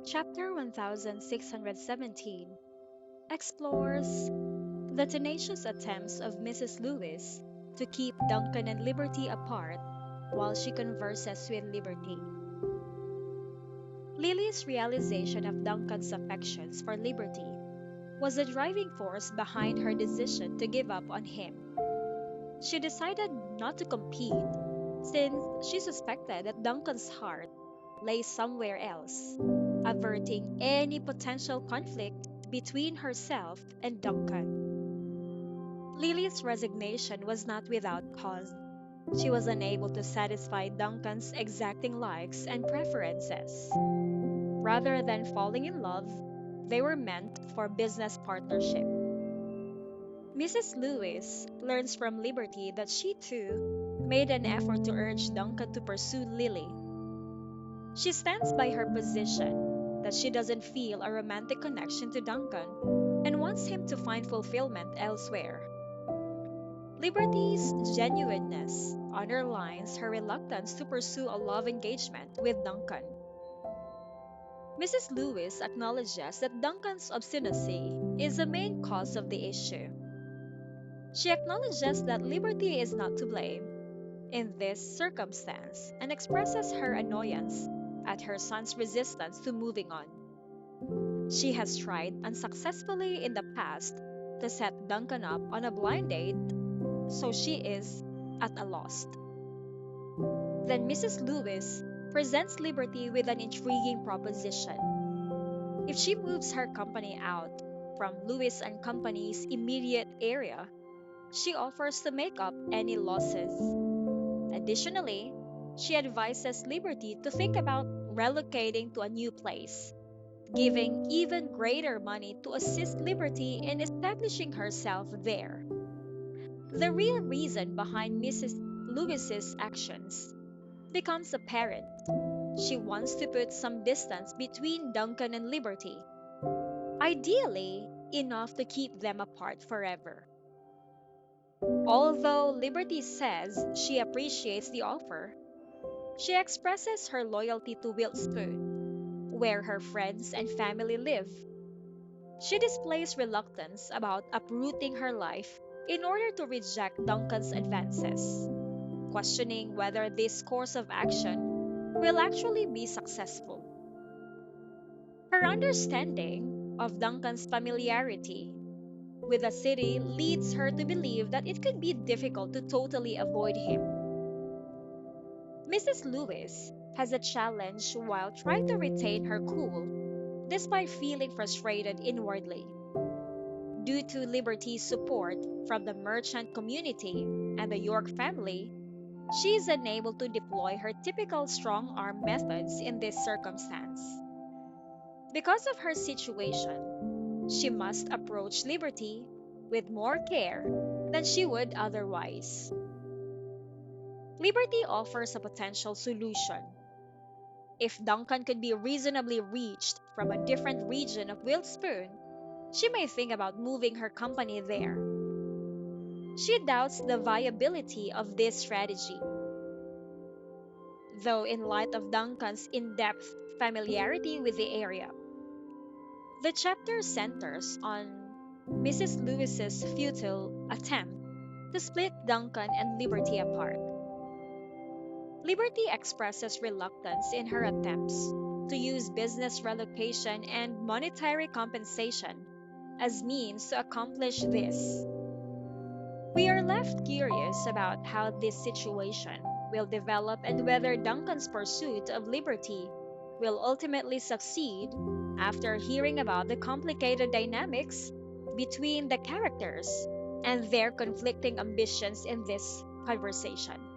Chapter 1617 explores the tenacious attempts of Mrs. Lewis to keep Duncan and Liberty apart while she converses with Liberty. Lily's realization of Duncan's affections for Liberty was the driving force behind her decision to give up on him. She decided not to compete since she suspected that Duncan's heart lay somewhere else, averting any potential conflict between herself and Duncan. Lily's resignation was not without cause. She was unable to satisfy Duncan's exacting likes and preferences. Rather than falling in love, they were meant for business partnership. Mrs. Lewis learns from Liberty that she too made an effort to urge Duncan to pursue Lily. She stands by her position that she doesn't feel a romantic connection to Duncan and wants him to find fulfillment elsewhere. Liberty's genuineness underlines her reluctance to pursue a love engagement with Duncan. Mrs. Lewis acknowledges that Duncan's obstinacy is the main cause of the issue. She acknowledges that Liberty is not to blame in this circumstance and expresses her annoyance at her son's resistance to moving on. She has tried unsuccessfully in the past to set Duncan up on a blind date, so she is at a loss. Then Mrs. Lewis presents Liberty with an intriguing proposition. If she moves her company out from Lewis and Company's immediate area, she offers to make up any losses. Additionally, she advises Liberty to think about relocating to a new place, giving even greater money to assist Liberty in establishing herself there. The real reason behind Mrs. Lewis's actions becomes apparent. She wants to put some distance between Duncan and Liberty, ideally enough to keep them apart forever. Although Liberty says she appreciates the offer, she expresses her loyalty to Wiltspoon, where her friends and family live. She displays reluctance about uprooting her life in order to reject Duncan's advances, questioning whether this course of action will actually be successful. Her understanding of Duncan's familiarity with the city leads her to believe that it could be difficult to totally avoid him. Mrs. Lewis has a challenge while trying to retain her cool, despite feeling frustrated inwardly. Due to Liberty's support from the merchant community and the York family, she is unable to deploy her typical strong arm methods in this circumstance. Because of her situation, she must approach Liberty with more care than she would otherwise. Liberty offers a potential solution. If Duncan could be reasonably reached from a different region of Wiltspoon, she may think about moving her company there. She doubts the viability of this strategy, though, in light of Duncan's in depth familiarity with the area. The chapter centers on Mrs. Lewis's futile attempt to split Duncan and Liberty apart. Liberty expresses reluctance in her attempts to use business relocation and monetary compensation as means to accomplish this. We are left curious about how this situation will develop and whether Duncan's pursuit of liberty will ultimately succeed after hearing about the complicated dynamics between the characters and their conflicting ambitions in this conversation.